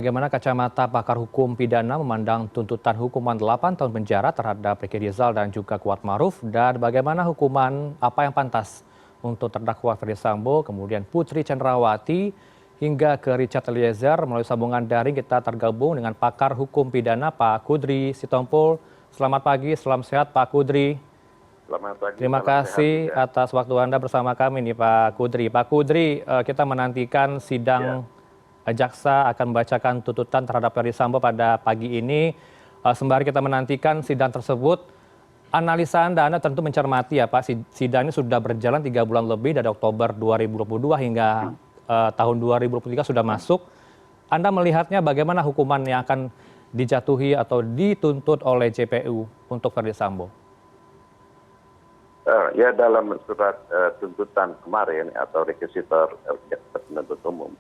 Bagaimana kacamata pakar hukum pidana memandang tuntutan hukuman 8 tahun penjara terhadap Ricky Rizal dan juga Kuat Maruf, dan bagaimana hukuman apa yang pantas untuk terdakwa Ferdy Sambo, kemudian Putri Chandrawati hingga ke Richard Eliezer. Melalui sambungan daring kita tergabung dengan pakar hukum pidana Pak Kudri Sitompul. Selamat pagi, salam sehat Pak Kudri. Selamat pagi, Terima salam sehat kasih juga. atas waktu Anda bersama kami nih Pak Kudri. Pak Kudri, kita menantikan Ya, sidang jaksa akan membacakan tuntutan terhadap Ferdy Sambo pada pagi ini. Sembari kita menantikan sidang tersebut, analisa Anda tentu mencermati ya Pak, sidang ini sudah berjalan 3 bulan lebih dari Oktober 2022 hingga tahun 2023 sudah masuk. Anda melihatnya bagaimana hukuman yang akan dijatuhi atau dituntut oleh JPU untuk Ferdy Sambo? ya dalam surat tuntutan kemarin atau rekesitor jaksa penuntut umum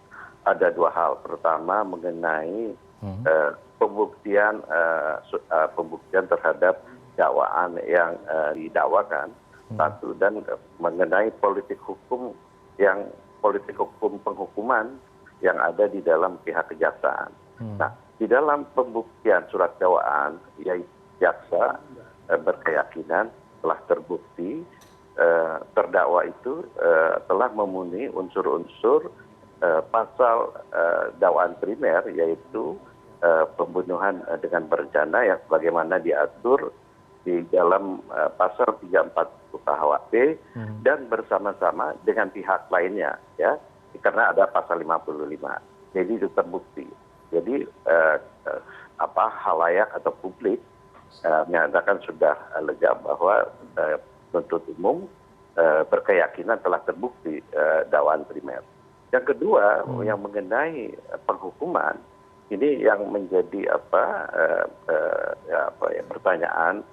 ada dua hal. Pertama mengenai pembuktian terhadap dakwaan yang didakwakan, satu, dan mengenai politik hukum penghukuman yang ada di dalam pihak kejaksaan. Nah, di dalam pembuktian surat dakwaan, yaitu jaksa berkeyakinan telah terbukti terdakwa itu telah memenuhi unsur-unsur pasal dakwaan primer, yaitu pembunuhan dengan berencana yang sebagaimana diatur di dalam pasal 340 KUHP dan bersama-sama dengan pihak lainnya, ya, karena ada pasal 55. Jadi itu terbukti. Jadi halayak atau publik menyatakan sudah lega bahwa penuntut umum berkeyakinan telah terbukti dakwaan primer. Yang kedua, yang mengenai penghukuman, ini yang menjadi pertanyaan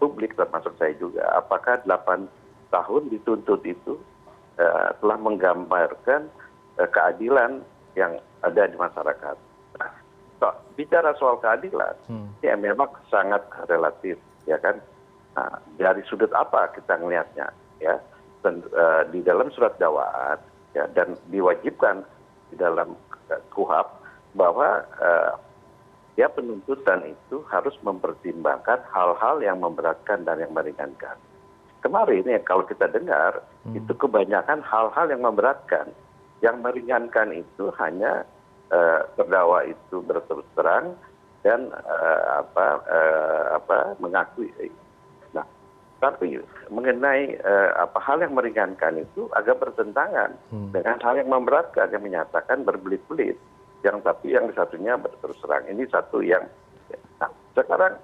publik termasuk saya juga. Apakah 8 tahun dituntut itu telah menggambarkan keadilan yang ada di masyarakat? Nah, bicara soal keadilan, ya memang sangat relatif, ya kan? Nah, dari sudut apa kita melihatnya, ya? Dan, di dalam surat dakwaan, ya, dan diwajibkan di dalam KUHP bahwa penuntutan itu harus mempertimbangkan hal-hal yang memberatkan dan yang meringankan. Kemarin ya kalau kita dengar itu kebanyakan hal-hal yang memberatkan, yang meringankan itu hanya terdakwa itu berterus terang dan mengakui. Nah, tapi mengenai hal yang meringankan itu agak bertentangan dengan hal yang memberatkan, yang menyatakan berbelit-belit, yang satunya berterus terang. Ini satu yang. Nah, sekarang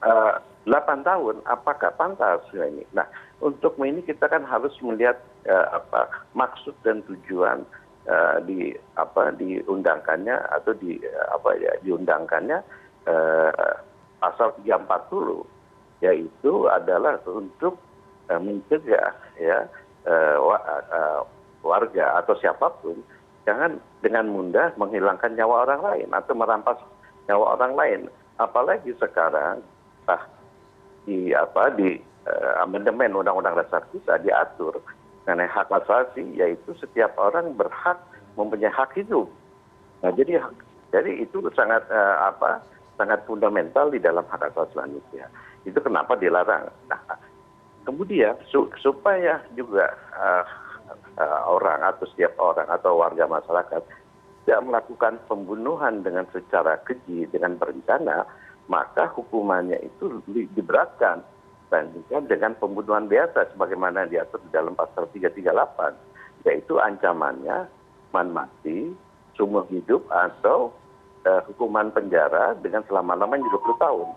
8 tahun apakah pantas ini? Nah, untuk ini kita kan harus melihat maksud dan tujuan diundangkannya atau diundangkannya pasal 340, yaitu adalah untuk mencegah, ya, warga atau siapapun jangan dengan mudah menghilangkan nyawa orang lain atau merampas nyawa orang lain. Apalagi sekarang di amandemen Undang-Undang Dasar kita diatur mengenai hak asasi, yaitu setiap orang berhak mempunyai hak hidup. Nah, jadi itu sangat sangat fundamental di dalam hak asasi manusia. Itu kenapa dilarang. Nah, kemudian supaya juga orang atau setiap orang atau warga masyarakat tidak melakukan pembunuhan dengan secara keji, dengan berencana, maka hukumannya itu diberatkan dibandingkan dengan pembunuhan biasa sebagaimana diatur di dalam pasal 338, yaitu ancamannya hukuman mati, seumur hidup, atau hukuman penjara dengan selama-lamanya 20 tahun.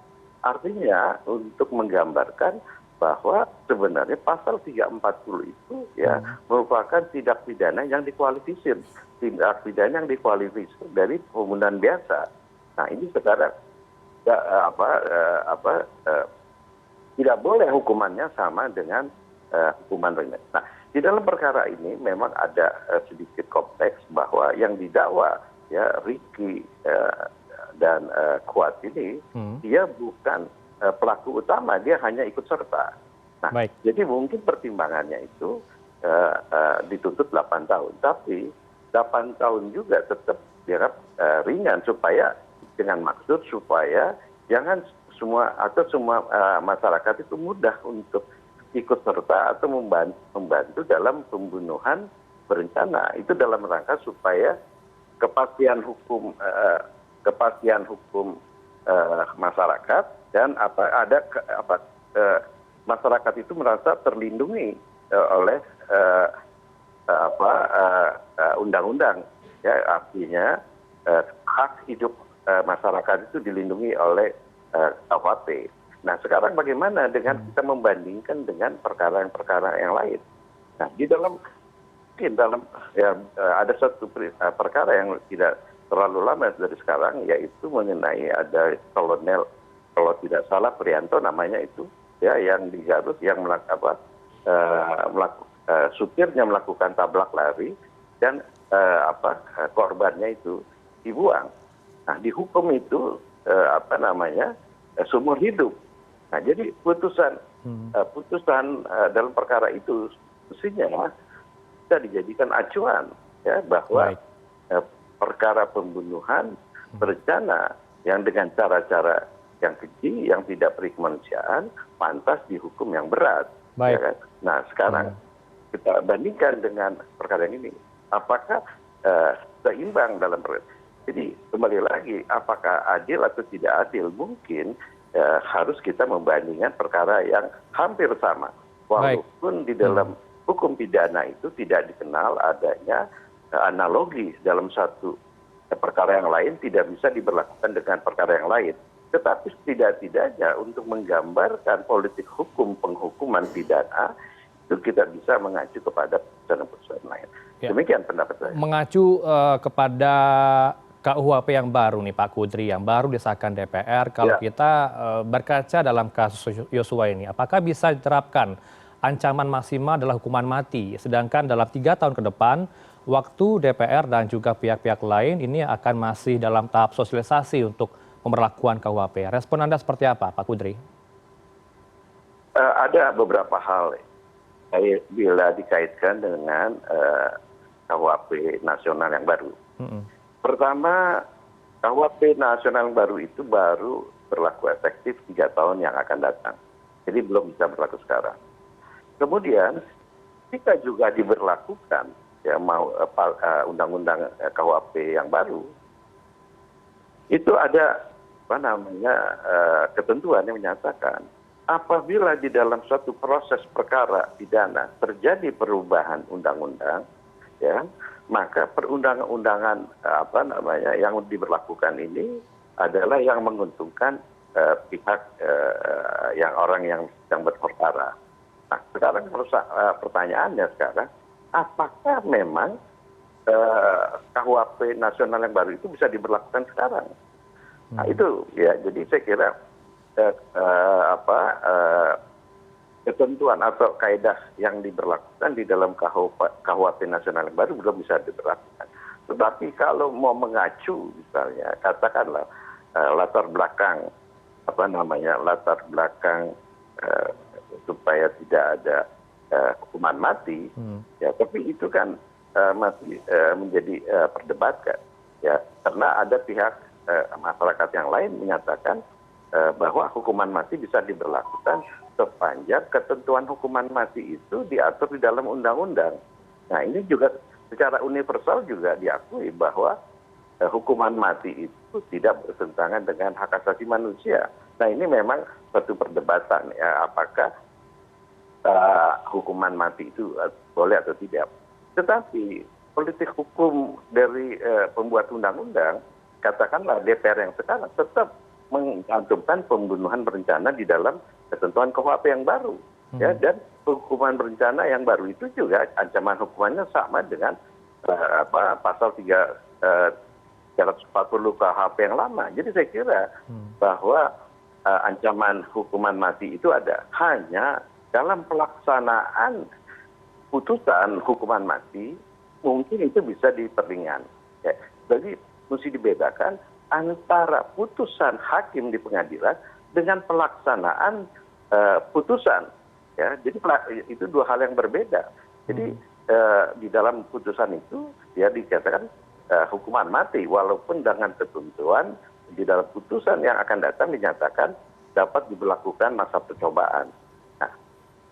Artinya untuk menggambarkan bahwa sebenarnya pasal 340 itu ya merupakan tindak pidana yang dikualifikasi dari pembunuhan biasa. Nah, ini sekarang tidak boleh hukumannya sama dengan hukuman ringan. Nah, di dalam perkara ini memang ada sedikit kompleks bahwa yang didakwa, ya, Ricky dan Kuat ini, dia bukan pelaku utama, dia hanya ikut serta. Nah, jadi mungkin pertimbangannya itu dituntut 8 tahun, tapi 8 tahun juga tetap dianggap ringan, supaya dengan maksud supaya jangan semua masyarakat itu mudah untuk ikut serta atau membantu dalam pembunuhan berencana. Itu dalam rangka supaya kepastian hukum masyarakat, dan masyarakat itu merasa terlindungi oleh undang-undang, ya, artinya hak hidup masyarakat itu dilindungi oleh KUHP. Nah, sekarang bagaimana dengan kita membandingkan dengan perkara-perkara yang lain? Nah, ada satu perkara yang tidak terlalu lama dari sekarang, yaitu mengenai ada kolonel, kalau tidak salah Prianto namanya itu, ya, yang di Garut, yang supirnya melakukan tabrak lari dan korbannya itu dibuang. Nah, dihukum itu seumur hidup. Nah, jadi putusan dalam perkara itu mestinya bisa dijadikan acuan, ya, bahwa perkara pembunuhan berencana yang dengan cara-cara yang keji, yang tidak berkemanusiaan, pantas dihukum yang berat. Ya kan? Nah, sekarang kita bandingkan dengan perkara ini, apakah seimbang dalam jadi kembali lagi, apakah adil atau tidak adil? Mungkin harus kita membandingkan perkara yang hampir sama, walaupun di dalam hukum pidana itu tidak dikenal adanya analogi dalam satu perkara yang lain tidak bisa diberlakukan dengan perkara yang lain. Tetapi setidak-tidaknya untuk menggambarkan politik hukum penghukuman pidana itu kita bisa mengacu kepada putusan-putusan lain. Demikian pendapat saya. Mengacu kepada KUHP yang baru nih Pak Kudri, yang baru disahkan DPR, kalau kita berkaca dalam kasus Yosua ini, apakah bisa diterapkan ancaman maksimal adalah hukuman mati, sedangkan dalam 3 tahun ke depan, waktu DPR dan juga pihak-pihak lain ini akan masih dalam tahap sosialisasi untuk pemberlakuan KUHP. Respon Anda seperti apa, Pak Kudri? Ada beberapa hal bila dikaitkan dengan KUHP nasional yang baru. Pertama, KUHP nasional yang baru itu baru berlaku efektif 3 tahun yang akan datang. Jadi belum bisa berlaku sekarang. Kemudian, jika juga diberlakukan ya undang-undang KUHP yang baru, itu ada ketentuan yang menyatakan apabila di dalam suatu proses perkara pidana terjadi perubahan undang-undang, ya, maka perundang-undangan yang diberlakukan ini adalah yang menguntungkan pihak orang yang sedang berperkara. Nah, sekarang pertanyaannya sekarang, apakah memang KUHP nasional yang baru itu bisa diberlakukan sekarang? Nah, itu ya, jadi saya kira ketentuan atau kaidah yang diberlakukan di dalam KUHP nasional yang baru belum bisa diberlakukan. Tetapi kalau mau mengacu, misalnya, katakanlah latar belakang supaya tidak ada hukuman mati, ya, tapi itu kan masih menjadi perdebatkan, ya, karena ada pihak masyarakat yang lain menyatakan bahwa hukuman mati bisa diberlakukan sepanjang ketentuan hukuman mati itu diatur di dalam undang-undang. Nah, ini juga secara universal juga diakui bahwa hukuman mati itu tidak bertentangan dengan hak asasi manusia. Nah, ini memang suatu perdebatan, ya, apakah hukuman mati itu boleh atau tidak. Tetapi politik hukum dari pembuat undang-undang, katakanlah DPR yang sekarang tetap mencantumkan pembunuhan berencana di dalam ketentuan KUHP yang baru, ya, dan hukuman berencana yang baru itu juga ancaman hukumannya sama dengan pasal 340 KUHP yang lama. Jadi saya kira bahwa ancaman hukuman mati itu ada, hanya dalam pelaksanaan putusan hukuman mati mungkin itu bisa diperingan. Ya. Jadi mesti dibedakan antara putusan hakim di pengadilan dengan pelaksanaan putusan. Ya, jadi itu 2 hal yang berbeda. Jadi di dalam putusan itu ya dikatakan hukuman mati, walaupun dengan ketentuan di dalam putusan yang akan datang dinyatakan dapat diberlakukan masa percobaan. Nah,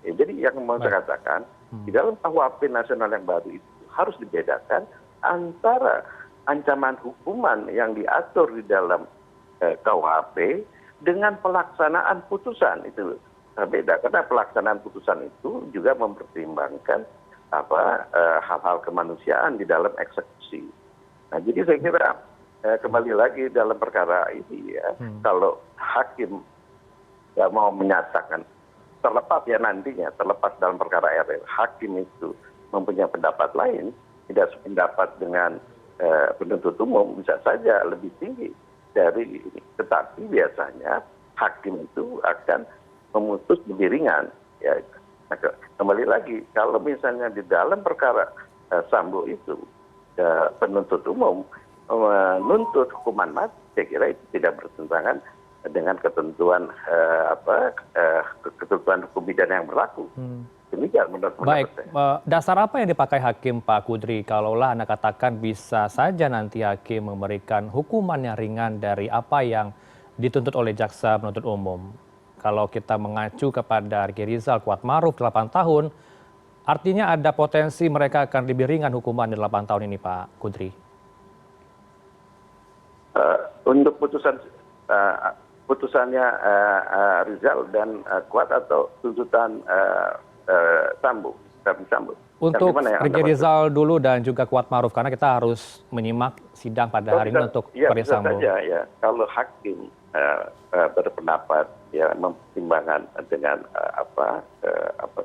jadi yang mau saya katakan, di dalam KUHP nasional yang baru itu harus dibedakan antara ancaman hukuman yang diatur di dalam KUHP dengan pelaksanaan putusan. Itu beda, karena pelaksanaan putusan itu juga mempertimbangkan hal-hal kemanusiaan di dalam eksekusi. Nah, jadi saya kira kembali lagi dalam perkara ini ya, kalau hakim mau menyatakan terlepas ya nantinya, terlepas dalam perkara RL, hakim itu mempunyai pendapat lain, tidak sependapat dengan penuntut umum, bisa saja lebih tinggi dari ini. Tetapi biasanya hakim itu akan memutus lebih ringan. Ya. Nah, kembali lagi, kalau misalnya di dalam perkara Sambo itu penuntut umum menuntut hukuman mati, saya kira itu tidak bertentangan dengan ketentuan ketentuan hukum pidana yang berlaku. Demikian menurut Baik, saya. dasar apa yang dipakai hakim Pak Kudri? Kalaulah Anda katakan bisa saja nanti hakim memberikan hukuman yang ringan dari apa yang dituntut oleh jaksa penuntut umum. Kalau kita mengacu kepada Ricky Rizal, Kuatmaruf 8 tahun, artinya ada potensi mereka akan lebih ringan hukuman di 8 tahun ini, Pak Kudri. Untuk putusannya Rizal dan Kuat atau tuntutan Sambo. Untuk Ricky Rizal dulu dan juga Kuatmaruf, karena kita harus menyimak sidang pada hari ini untuk Ferdi Sambo. Saja ya, kalau hakim berpendapat ya mempertimbangkan dengan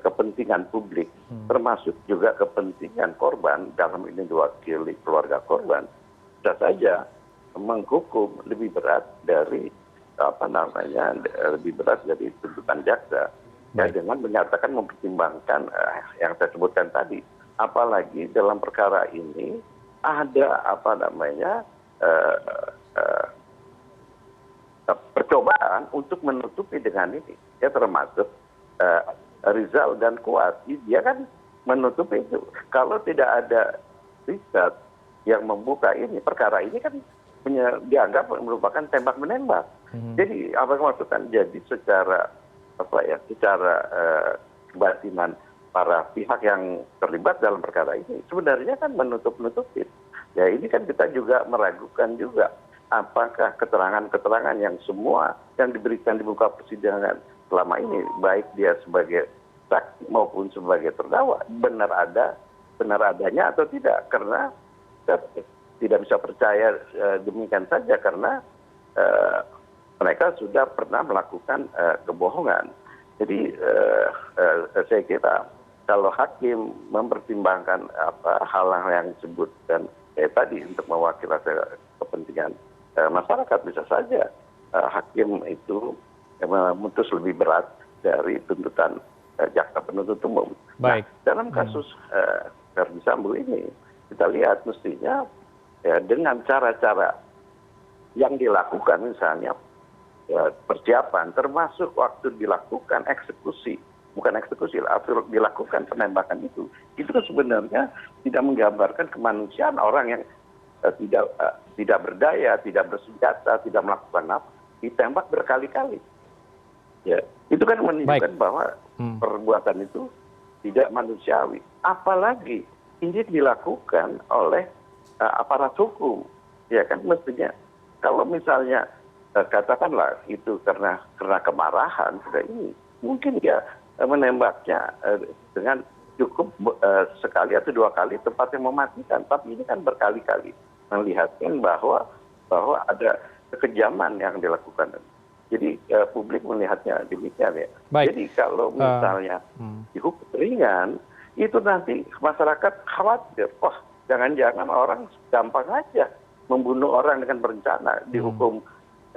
kepentingan publik, termasuk juga kepentingan korban, dalam ini diwakili keluarga korban, bisa saja menghukum lebih berat dari lebih berat dari tuntutan jaksa. Ya, dengan menyatakan mempertimbangkan yang saya sebutkan tadi, apalagi dalam perkara ini ada percobaan untuk menutupi dengan ini, ya termasuk Rizal dan Kuat, dia kan menutupi itu. Kalau tidak ada riset yang membuka ini, perkara ini kan dianggap merupakan tembak menembak. Jadi apa yang maksudkan? Jadi secara kebatinan para pihak yang terlibat dalam perkara ini sebenarnya kan menutup-nutupi. Ya ini kan kita juga meragukan juga apakah keterangan-keterangan yang semua yang diberikan di muka persidangan selama ini, baik dia sebagai saksi maupun sebagai terdakwa, benar adanya atau tidak. Karena kita tidak bisa percaya demikian saja karena mereka sudah pernah melakukan kebohongan. Jadi saya kira kalau hakim mempertimbangkan hal-hal yang disebutkan tadi untuk mewakili kepentingan masyarakat, bisa saja hakim itu memutus lebih berat dari tuntutan jaksa penuntut umum. Baik. Nah, dalam kasus Ferdi Sambo ini kita lihat mestinya ya, dengan cara-cara yang dilakukan, misalnya persiapan, termasuk waktu dilakukan eksekusi, bukan eksekusi, dilakukan penembakan itu kan sebenarnya tidak menggambarkan kemanusiaan orang yang tidak berdaya, tidak bersenjata, tidak melakukan apa, ditembak berkali-kali. Ya, itu kan menunjukkan bahwa perbuatan itu tidak manusiawi. Apalagi ini dilakukan oleh aparat hukum, ya kan mestinya kalau misalnya katakanlah itu karena kemarahan sudah ini, mungkin ya menembaknya dengan cukup sekali atau dua kali tempat yang mematikan, tapi ini kan berkali-kali melihatkan bahwa ada kekejaman yang dilakukan. Jadi publik melihatnya demikian ya. Baik. Jadi kalau misalnya dihukum ringan, itu nanti masyarakat khawatir, wah jangan-jangan orang gampang aja membunuh orang dengan berencana, dihukum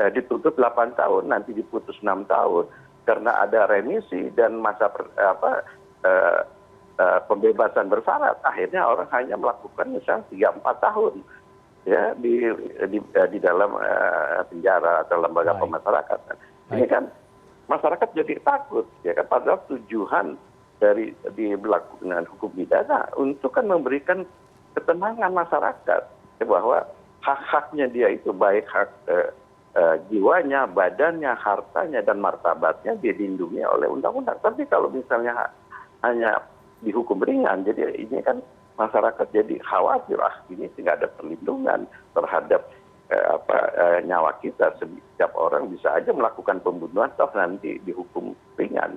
dituntut 8 tahun, nanti diputus 6 tahun karena ada remisi dan masa pembebasan bersyarat. Akhirnya orang hanya melakukan misalnya 3-4 tahun ya di dalam penjara atau lembaga pemasyarakatan. Ini kan masyarakat jadi takut ya kan, padahal tujuan dari diberlakukan hukum pidana untuk kan memberikan ketenangan masyarakat. bahwa hak-haknya dia itu baik hak jiwanya, badannya, hartanya, dan martabatnya dilindungi oleh undang-undang. Tapi kalau misalnya hanya dihukum ringan, jadi ini kan masyarakat jadi khawatir, ini tidak ada perlindungan terhadap nyawa kita. Setiap orang bisa aja melakukan pembunuhan, toh nanti dihukum ringan.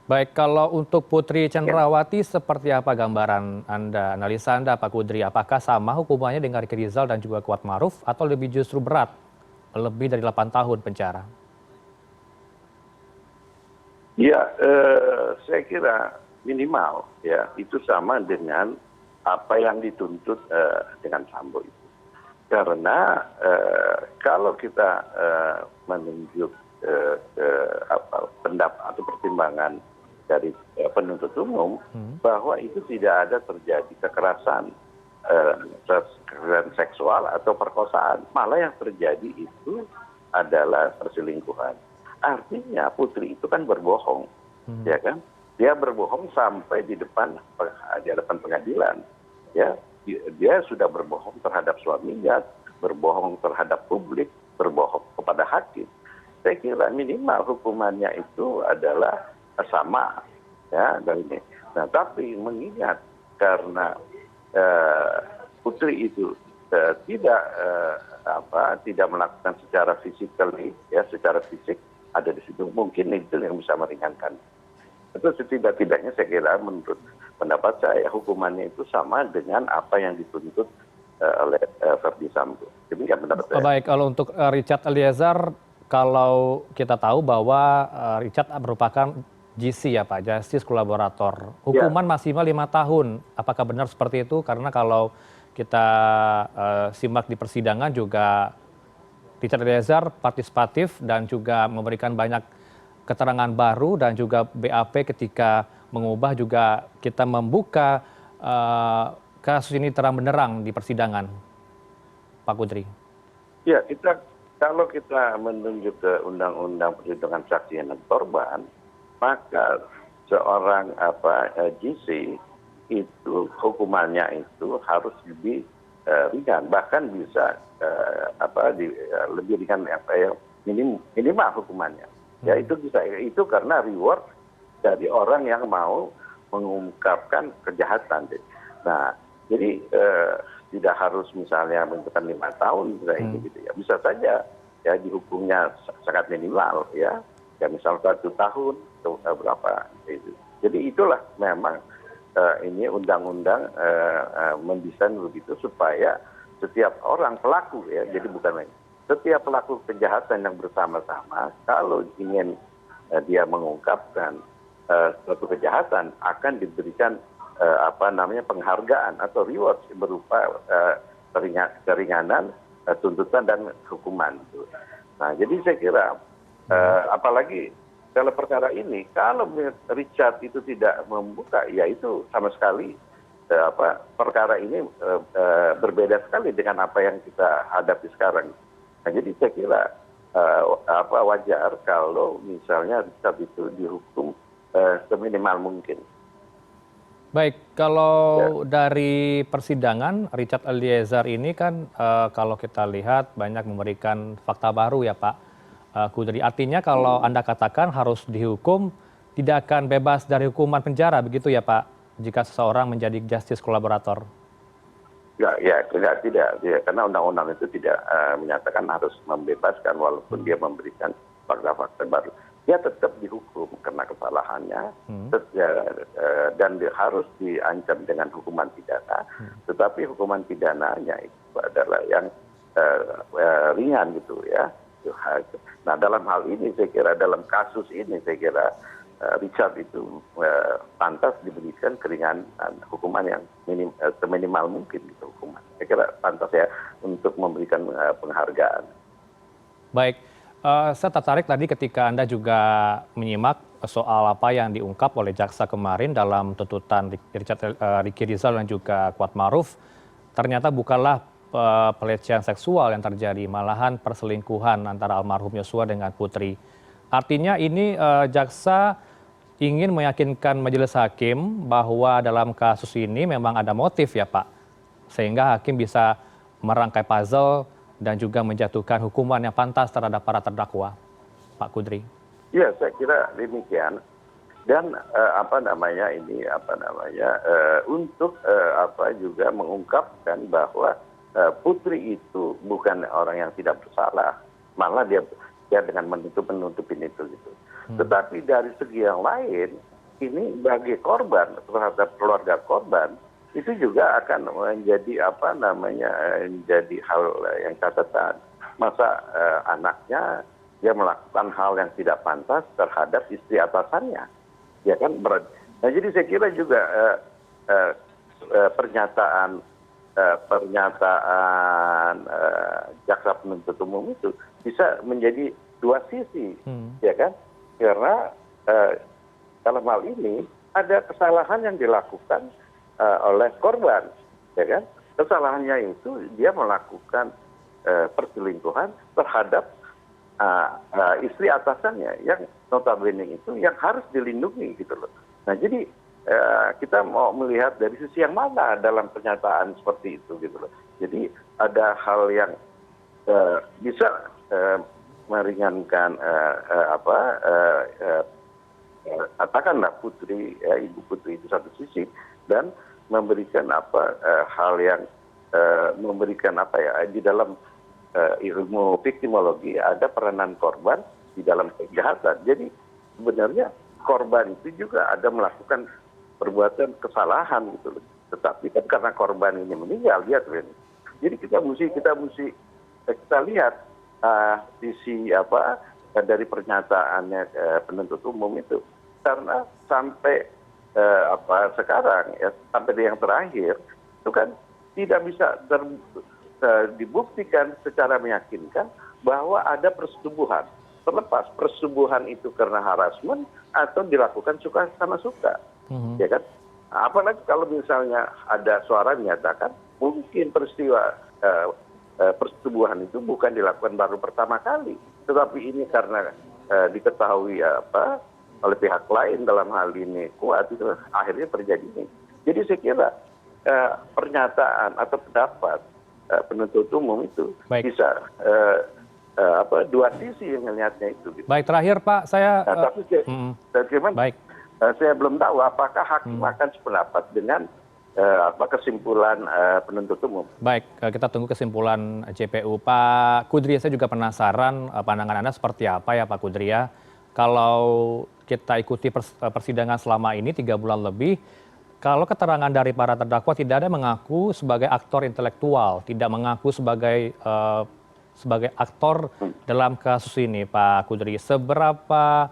Baik, kalau untuk Putri Cenrawati seperti apa gambaran Anda, analisa Anda Pak Kudri? Apakah sama hukumannya dengan Ricky Rizal dan juga Kuat Maruf atau lebih justru berat, lebih dari 8 tahun penjara? Ya, saya kira minimal ya itu sama dengan apa yang dituntut dengan Sambo itu. Karena kalau kita menunjuk pendapat atau pertimbangan dari penuntut umum bahwa itu tidak ada terjadi kekerasan seksual atau perkosaan, malah yang terjadi itu adalah perselingkuhan. Artinya Putri itu kan berbohong, ya kan? Dia berbohong sampai di depan pengadilan, ya. Dia sudah berbohong terhadap suaminya, berbohong terhadap publik, berbohong kepada hakim. Saya kira minimal hukumannya itu adalah sama, ya. Nah, tapi mengingat karena Putri itu tidak melakukan secara physically, ya, secara fisik ada di situ, mungkin itu yang bisa meringankan. Itu setidak-tidaknya saya kira menurut pendapat saya hukumannya itu sama dengan apa yang dituntut oleh Verdi Sambo. Demikian pendapat saya. Baik, kalau untuk Richard Eliezer, kalau kita tahu bahwa Richard merupakan GC ya Pak, Justice Kolaborator. Hukuman maksimal 5 tahun. Apakah benar seperti itu? Karena kalau kita simak di persidangan juga Richard Eliezer partisipatif dan juga memberikan banyak keterangan baru dan juga BAP ketika mengubah juga kita membuka kasus ini terang benderang di persidangan, Pak Kudri. Ya, kalau kita menunjuk ke Undang-Undang Perlindungan Saksi dan Korban, maka seorang GC itu hukumannya itu harus lebih ringan, bahkan bisa lebih ringan minimal hukumannya. Ya itu bisa, itu karena reward dari orang yang mau mengungkapkan kejahatan. Nah, jadi tidak harus misalnya menentukan 5 tahun gitu ya. Bisa saja ya dihukumnya sangat minimal ya misal 1 tahun atau berapa itu. Jadi itulah memang ini undang-undang mendesain begitu supaya setiap orang pelaku ya, jadi bukan lagi setiap pelaku kejahatan yang bersama-sama kalau ingin dia mengungkapkan suatu kejahatan akan diberikan penghargaan atau reward berupa keringanan tuntutan dan hukuman. Nah, jadi saya kira apalagi kalau perkara ini, kalau Richard itu tidak membuka, ya itu sama sekali perkara ini berbeda sekali dengan apa yang kita hadapi sekarang. Nah, jadi saya kira wajar kalau misalnya Richard itu dihukum seminimal mungkin. Baik, kalau dari persidangan Richard Eliezer ini kan kalau kita lihat banyak memberikan fakta baru ya Pak Kudri. Artinya kalau Anda katakan harus dihukum, tidak akan bebas dari hukuman penjara, begitu ya Pak, jika seseorang menjadi justice kolaborator? Tidak. Karena undang-undang itu tidak menyatakan harus membebaskan walaupun dia memberikan fakta-fakta baru. Dia tetap dihukum karena kesalahannya dan dia harus diancam dengan hukuman pidana. Tetapi hukuman pidananya itu adalah yang ringan gitu ya. Nah, dalam hal ini saya kira, dalam kasus ini saya kira Richard itu pantas diberikan keringanan hukuman yang seminimal mungkin gitu hukuman. Saya kira pantas ya untuk memberikan penghargaan. Baik, saya tertarik tadi ketika Anda juga menyimak soal apa yang diungkap oleh jaksa kemarin dalam tuntutan Ricky Rizal dan juga Kuat Maruf. Ternyata bukanlah pelecehan seksual yang terjadi, malahan perselingkuhan antara almarhum Yosua dengan Putri. Artinya ini jaksa ingin meyakinkan majelis hakim bahwa dalam kasus ini memang ada motif ya Pak, sehingga hakim bisa merangkai puzzle dan juga menjatuhkan hukuman yang pantas terhadap para terdakwa, Pak Kudri? Ya, saya kira demikian. Dan untuk juga mengungkapkan bahwa Putri itu bukan orang yang tidak bersalah, malah dia dengan menutupin itu gitu. Tetapi dari segi yang lain, ini bagi korban terhadap keluarga korban itu juga akan menjadi menjadi hal yang catatan. Masa anaknya dia melakukan hal yang tidak pantas terhadap istri atasannya, ya kan? Nah, jadi saya kira juga pernyataan jaksa penuntut umum itu bisa menjadi dua sisi, ya kan? Karena dalam hal ini ada kesalahan yang dilakukan oleh korban, ya kan? Kesalahannya itu dia melakukan perselingkuhan terhadap istri atasannya yang notabene itu yang harus dilindungi gitu loh. Nah, jadi kita mau melihat dari sisi yang mana dalam pernyataan seperti itu gitu loh. Jadi ada hal yang bisa meringankan katakanlah Putri, Ibu Putri itu satu sisi, dan memberikan hal yang memberikan di dalam ilmu viktimologi ada peranan korban di dalam kejahatan. Jadi sebenarnya korban itu juga ada melakukan perbuatan kesalahan gitu loh. Tetapi kan karena korban ini meninggal dia tuh. Jadi kita lihat sisi dari pernyataannya penuntut umum itu, karena sampai sekarang ya, sampai yang terakhir itu kan tidak bisa dibuktikan secara meyakinkan bahwa ada persetubuhan, terlepas persetubuhan itu karena harassment atau dilakukan suka sama suka, ya kan? Apalagi kalau misalnya ada suara menyatakan mungkin peristiwa persetubuhan itu bukan dilakukan baru pertama kali, tetapi ini karena diketahui oleh pihak lain dalam hal ini kuat, itu akhirnya terjadi ini. Jadi saya kira pernyataan atau pendapat penuntut umum itu bisa dua sisi yang melihatnya itu. Gitu. Baik, terakhir Pak, saya belum tahu apakah hakim akan sependapat dengan kesimpulan penuntut umum. Baik, kita tunggu kesimpulan JPU. Pak Kudri, saya juga penasaran pandangan Anda seperti apa ya Pak Kudri ya. Kalau kita ikuti persidangan selama ini 3 bulan lebih, kalau keterangan dari para terdakwa tidak ada mengaku sebagai aktor intelektual, tidak mengaku sebagai aktor dalam kasus ini, Pak Kudri. Seberapa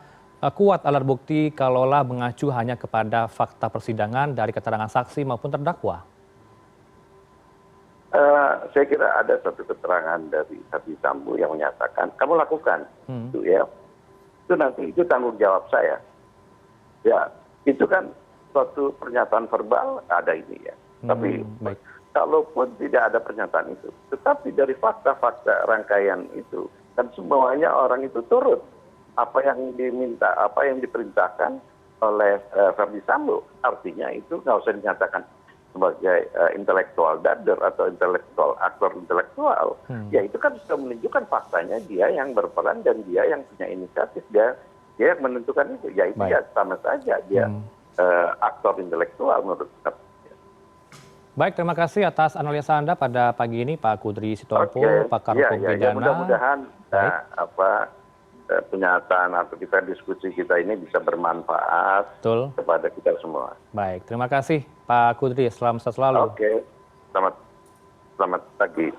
kuat alat bukti kalaulah mengacu hanya kepada fakta persidangan dari keterangan saksi maupun terdakwa? Saya kira ada satu keterangan dari Ferdy Sambo yang menyatakan, kamu lakukan, itu ya. Itu nanti itu tanggung jawab saya. Ya, itu kan suatu pernyataan verbal ada ini ya. Tapi kalaupun tidak ada pernyataan itu, tetapi dari fakta-fakta rangkaian itu, kan semuanya orang itu turut apa yang diminta, apa yang diperintahkan oleh Ferdy Sambo. Artinya itu nggak usah dinyatakan sebagai intelektual dader atau aktor intelektual. Ya itu kan sudah menunjukkan faktanya dia yang berperan dan dia yang punya inisiatif, dia yang menentukan itu. Ya itu ya sama saja dia aktor intelektual menurut saya. Baik, terima kasih atas analisa Anda pada pagi ini Pak Kudri Sitompul, pakar hukum pidana. Mudah-mudahan pernyataan atau diskusi kita ini bisa bermanfaat kepada kita semua. Baik, terima kasih Pak Kudri. Selamat selalu. Oke, selamat pagi.